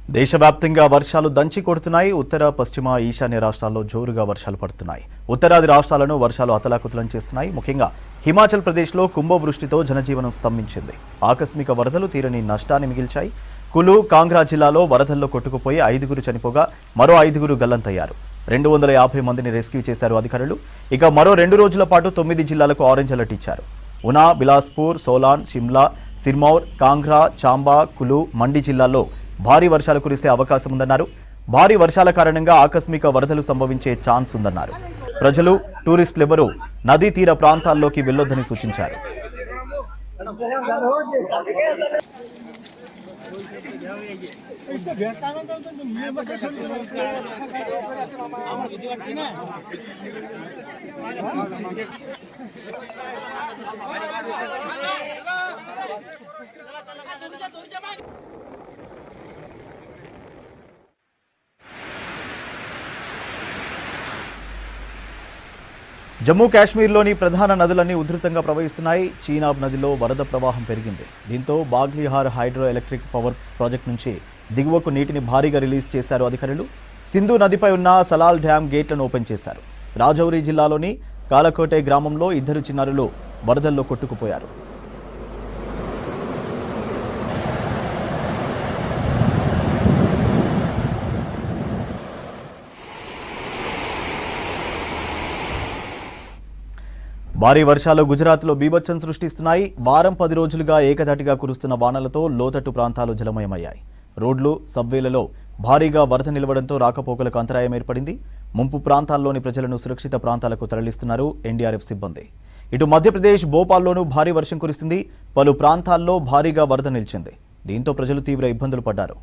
దేశవ్యాప్తంగా వర్షాలు దంచి కొడుతున్నాయి. ఉత్తర, పశ్చిమ, ఈశాన్య రాష్ట్రాల్లో జోరుగా వర్షాలు పడుతున్నాయి. ఉత్తరాది రాష్ట్రాలను వర్షాలు అతలాకుతలం చేస్తున్నాయి. ముఖ్యంగా హిమాచల్ ప్రదేశ్లో కుంభవృష్టితో జనజీవనం స్తంభించింది. ఆకస్మిక వరదలు తీరని నష్టాన్ని మిగిల్చాయి. కులు, కాంగ్రా జిల్లాలో వరదల్లో కొట్టుకుపోయి 5గురు చనిపోగా మరో 5గురు గల్లంతయ్యారు. 250 మందిని రెస్క్యూ చేశారు అధికారులు. ఇక మరో 2 రోజుల పాటు 9 జిల్లాలకు ఆరెంజ్ అలర్ట్ ఇచ్చారు. ఉనా, బిలాస్పూర్, సోలాన్, షిమ్లా, సిర్మౌర్, కాంగ్రా, చాంబా, కులు, మండి జిల్లాల్లో భారీ వర్షాలు కురిసే అవకాశం ఉందన్నారు. భారీ వర్షాల కారణంగా ఆకస్మిక వరదలు సంభవించే ఛాన్స్ ఉందన్నారు. ప్రజలు, టూరిస్టులెవరూ నదీ తీర ప్రాంతాల్లోకి వెళ్లొద్దని సూచించారు. జమ్మూ కాశ్మీర్లోని ప్రధాన నదులన్నీ ఉధృతంగా ప్రవహిస్తున్నాయి. చీనాబ్ నదిలో వరద ప్రవాహం పెరిగింది. దీంతో Baglihar hydro electric power project నుంచి దిగువకు నీటిని భారీగా రిలీజ్ చేశారు అధికారులు. సింధు నదిపై ఉన్న సలాల్ డ్యాం గేట్లను ఓపెన్ చేశారు. రాజౌరి జిల్లాలోని కాలకోటే గ్రామంలో 2 చిన్నారులు వరదల్లో కొట్టుకుపోయారు. భారీ వర్షాలు గుజరాత్లో బీభత్సం సృష్టిస్తున్నాయి. వారం 10 రోజులుగా ఏకధాటిగా కురుస్తున్న వానలతో లోతట్టు ప్రాంతాలు జలమయమయ్యాయి. రోడ్లు, సబ్వేలలో భారీగా వరద నిలవడంతో రాకపోకలకు అంతరాయం ఏర్పడింది. ముంపు ప్రాంతాల్లోని ప్రజలను సురక్షిత ప్రాంతాలకు తరలిస్తున్నారు ఎన్డీఆర్ఎఫ్ సిబ్బంది. ఇటు మధ్యప్రదేశ్ భోపాల్లోనూ భారీ వర్షం కురిసింది. పలు ప్రాంతాల్లో భారీగా వరద నిలిచింది. దీంతో ప్రజలు తీవ్ర ఇబ్బందులు పడ్డారు.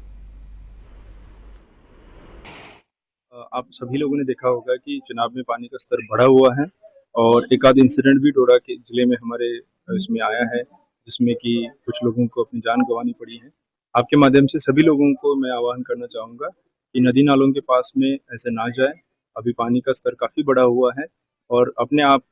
आप सभी लोगों ने देखा होगा कि चुनाव में पानी का स्तर बढ़ा हुआ है और एक आध इंसिडेंट भी डोडा के जिले में हमारे इसमें आया है, जिसमें कि कुछ लोगों को अपनी जान गंवानी पड़ी है। आपके माध्यम से सभी लोगों को मैं आह्वान करना चाहूँगा कि नदी नालों के पास में ऐसे ना जाए। अभी पानी का स्तर काफ़ी बढ़ा हुआ है और अपने आप